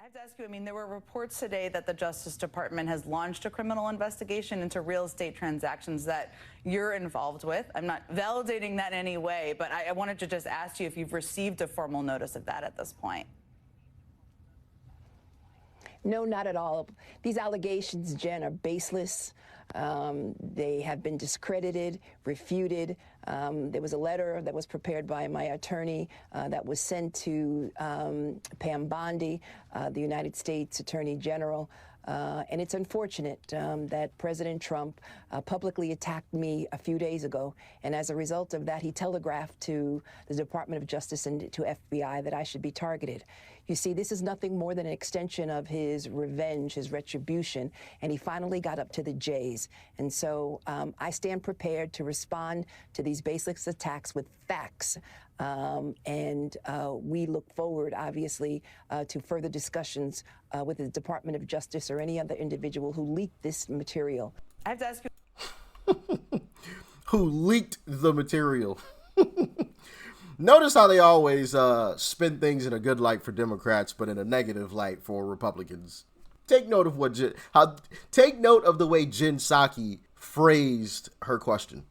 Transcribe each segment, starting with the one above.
have to ask you, I mean, there were reports today that the Justice Department has launched a criminal investigation into real estate transactions that you're involved with. I'm not validating that in any way, but I wanted to just ask you if you've received a formal notice of that at this point. No, not at all. These allegations, Jen, are baseless. They have been discredited, refuted. There was a letter that was prepared by my attorney that was sent to Pam Bondi, the United States Attorney General. And it's unfortunate that President Trump publicly attacked me a few days ago. And as a result of that, he telegraphed to the Department of Justice and to FBI that I should be targeted. You see, this is nothing more than an extension of his revenge, his retribution, and he finally got up to the J's. And so I stand prepared to respond to these baseless attacks with facts. And we look forward, obviously, to further discussions with the Department of Justice or any other individual who leaked this material. I have to ask you. Who leaked the material? Notice how they always spin things in a good light for Democrats, but in a negative light for Republicans. Take note of take note of the way Jen Psaki phrased her question.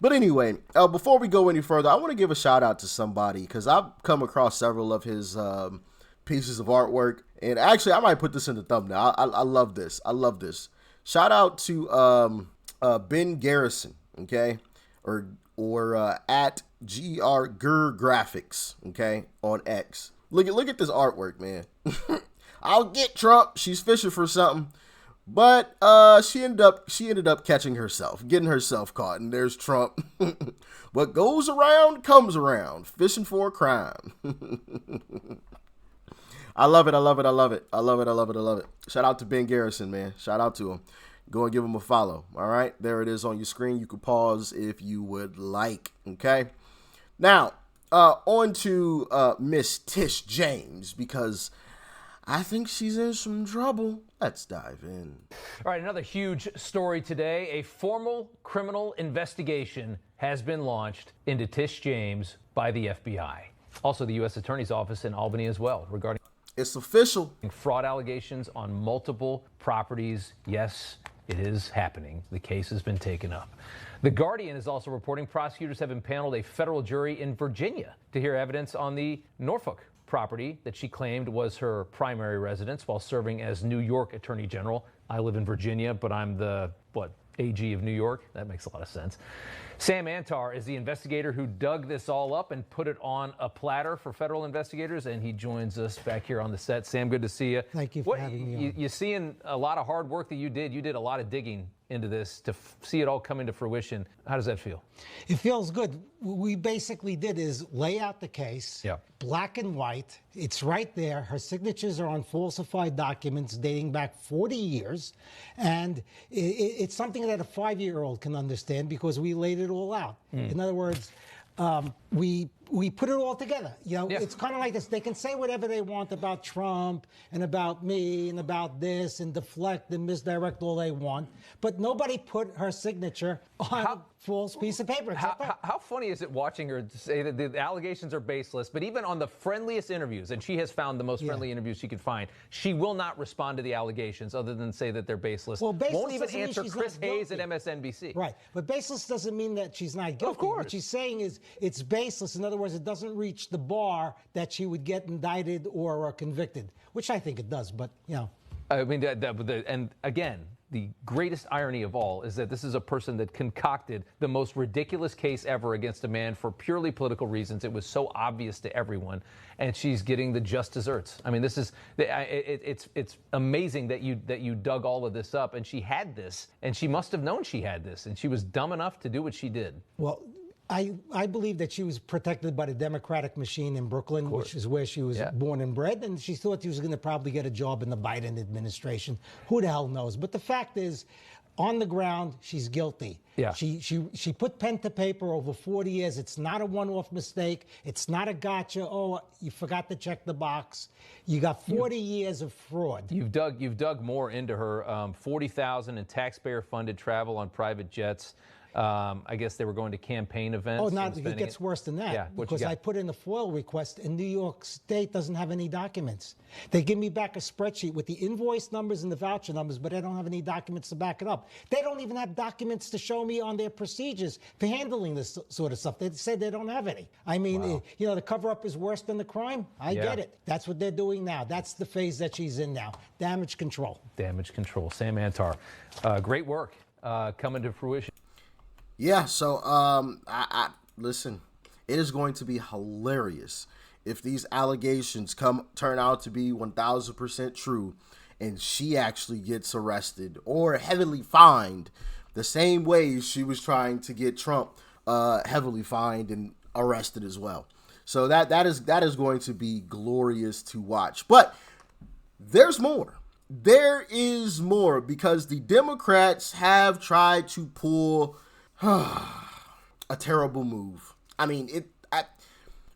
But anyway, before we go any further, I want to give a shout out to somebody because I've come across several of his pieces of artwork, and actually I might put this in the thumbnail. I love this. I love this. Shout out to Ben Garrison, okay, or at GR Graphics, okay, on X. Look at this artwork, man. I'll get Trump. She's fishing for something, but she ended up catching herself, getting herself caught, and there's Trump. What goes around comes around, fishing for a crime. I love it. I love it. I love it. I love it. I love it. I love it. Shout out to Ben Garrison, man. Shout out to him. Go and give him a follow. All right. There it is on your screen. You can pause if you would like. Okay. Now, on to Miss Tish James, because I think she's in some trouble. Let's dive in. All right. Another huge story today. A formal criminal investigation has been launched into Tish James by the FBI. Also, the U.S. Attorney's Office in Albany as well regarding. It's official. Fraud allegations on multiple properties. Yes, it is happening. The case has been taken up. The Guardian is also reporting prosecutors have impaneled a federal jury in Virginia to hear evidence on the Norfolk property that she claimed was her primary residence while serving as New York Attorney General. I live in Virginia, but I'm the, AG of New York? That makes a lot of sense. Sam Antar is the investigator who dug this all up and put it on a platter for federal investigators, and he joins us back here on the set. Sam, good to see you. Thank you for having me on. You're seeing a lot of hard work that you did. You did a lot of digging into this to see it all come into fruition. How does that feel? It feels good. What we basically did is lay out the case, black and white. It's right there. Her signatures are on falsified documents dating back 40 years. And it's something that a 5-year-old can understand because we laid it all out. In other words, we put it all together. You know, it's kind of like this. They can say whatever they want about Trump and about me and about this and deflect and misdirect all they want. But nobody put her signature on a false piece of paper. How funny is it watching her say that the allegations are baseless, but even on the friendliest interviews, and she has found the most friendly interviews she could find, she will not respond to the allegations other than say that they're baseless. Well, baseless won't even answer Chris Hayes at MSNBC. Right. But baseless doesn't mean that she's not guilty. Of course. What she's saying is it's baseless. In other words, it doesn't reach the bar that she would get indicted or convicted, which I think it does. But, you know. I mean, and again, the greatest irony of all is that this is a person that concocted the most ridiculous case ever against a man for purely political reasons. It was so obvious to everyone, and she's getting the just desserts. I mean, this is it's amazing that you dug all of this up, and she had this, and she must have known she had this, and she was dumb enough to do what she did. Well, I believe that she was protected by the Democratic machine in Brooklyn, which is where she was born and bred, and she thought she was going to probably get a job in the Biden administration. Who the hell knows? But the fact is, on the ground, she's guilty. Yeah. She put pen to paper over 40 years. It's not a one-off mistake. It's not a gotcha. Oh, you forgot to check the box. You got 40 years of fraud. You've dug more into her. $40,000 in taxpayer-funded travel on private jets. I guess they were going to campaign events. Oh, and not, it spending gets worse than that. Yeah, what you because got? I put in a FOIL request, and New York State doesn't have any documents. They give me back a spreadsheet with the invoice numbers and the voucher numbers, but they don't have any documents to back it up. They don't even have documents to show me on their procedures for handling this sort of stuff. They said they don't have any. I mean, you know, the cover-up is worse than the crime. I get it. That's what they're doing now. That's the phase that she's in now. Damage control. Damage control. Sam Antar, great work coming to fruition. Yeah, so I listen, it is going to be hilarious if these allegations turn out to be 1,000% true and she actually gets arrested or heavily fined the same way she was trying to get Trump heavily fined and arrested as well. So that is going to be glorious to watch. But there's more. There is more, because the Democrats have tried to pull a terrible move. I mean,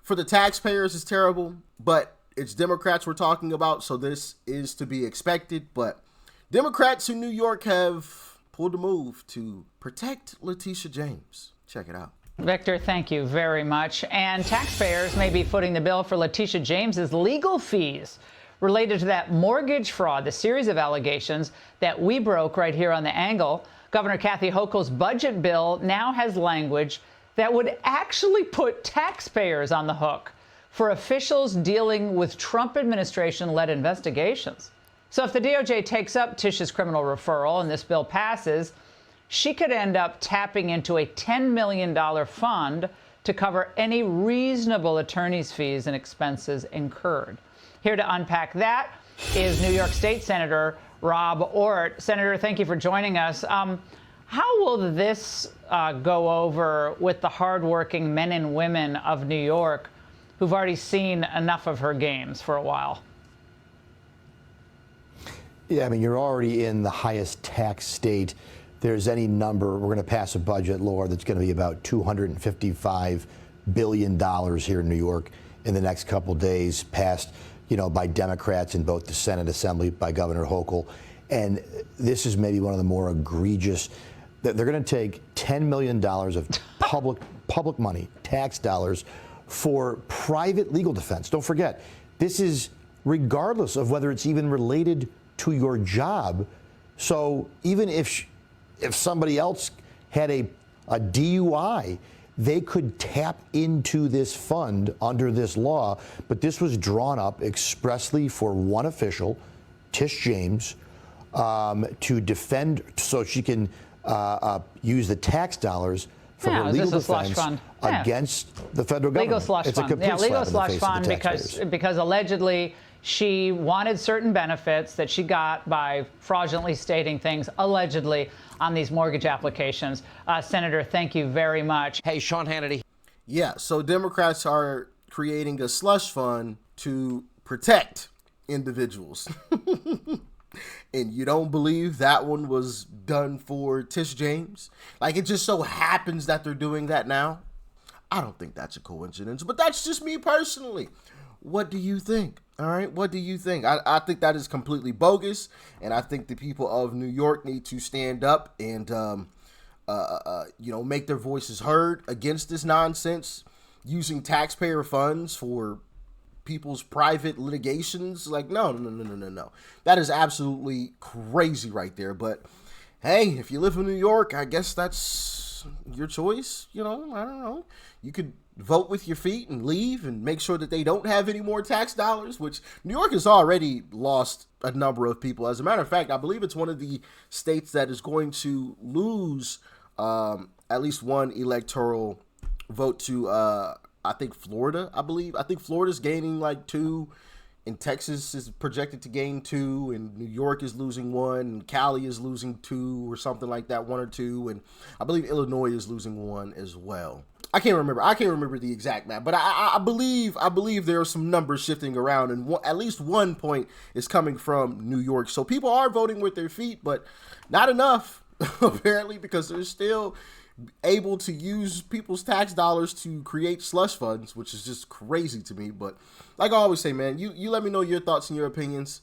for the taxpayers, it's terrible, but it's Democrats we're talking about, so this is to be expected. But Democrats in New York have pulled a move to protect Leticia James. Check it out. Victor, thank you very much. And taxpayers may be footing the bill for Leticia James's legal fees related to that mortgage fraud, the series of allegations that we broke right here on The Angle. Governor Kathy Hochul's budget bill now has language that would actually put taxpayers on the hook for officials dealing with Trump administration-led investigations. So if the DOJ takes up Tish's criminal referral and this bill passes, she could end up tapping into a $10 million fund to cover any reasonable attorney's fees and expenses incurred. Here to unpack that is New York State Senator Rob Ortt. Senator, thank you for joining us. How will this go over with the hardworking men and women of New York who've already seen enough of her games for a while? Yeah, I mean, you're already in the highest tax state. There's any number. We're going to pass a budget, Laura, that's going to be about $255 billion here in New York in the next couple days, passed, you know, by Democrats in both the Senate Assembly, by Governor Hochul. And this is maybe one of the more egregious. They're going to take $10 million of public money, tax dollars, for private legal defense. Don't forget, this is regardless of whether it's even related to your job. So even if somebody else had a DUI, they could tap into this fund under this law. But this was drawn up expressly for one official, Tish James, to defend, so she can use the tax dollars for her legal defense against the federal government. Legal slush fund. Yeah, legal slush fund because allegedly she wanted certain benefits that she got by fraudulently stating things, allegedly, on these mortgage applications. Senator, thank you very much. Hey, Sean Hannity. Yeah, so Democrats are creating a slush fund to protect individuals. And you don't believe that one was done for Tish James? Like, it just so happens that they're doing that now? I don't think that's a coincidence, but that's just me personally. What do you think? All right, what do you think? I think that is completely bogus, and I think the people of New York need to stand up and, make their voices heard against this nonsense, using taxpayer funds for people's private litigations. Like, no. That is absolutely crazy right there. But hey, if you live in New York, I guess that's your choice. You know, I don't know. You could vote with your feet and leave and make sure that they don't have any more tax dollars, which New York has already lost a number of people. As a matter of fact, I believe it's one of the states that is going to lose at least one electoral vote to, I think, Florida, I believe. I think Florida's gaining like 2, and Texas is projected to gain 2, and New York is losing 1, and Cali is losing 2 or something like that, 1 or 2, and I believe Illinois is losing 1 as well. I can't remember the exact map, but I believe there are some numbers shifting around, and at least 1 point is coming from New York. So people are voting with their feet, but not enough, apparently, because they're still able to use people's tax dollars to create slush funds, which is just crazy to me. But like I always say, man, you let me know your thoughts and your opinions.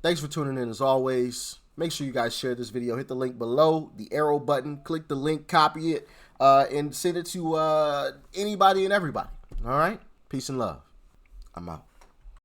Thanks for tuning in as always. Make sure you guys share this video. Hit the link below, the arrow button. Click the link, copy it, and send it to anybody and everybody. All right? Peace and love. I'm out.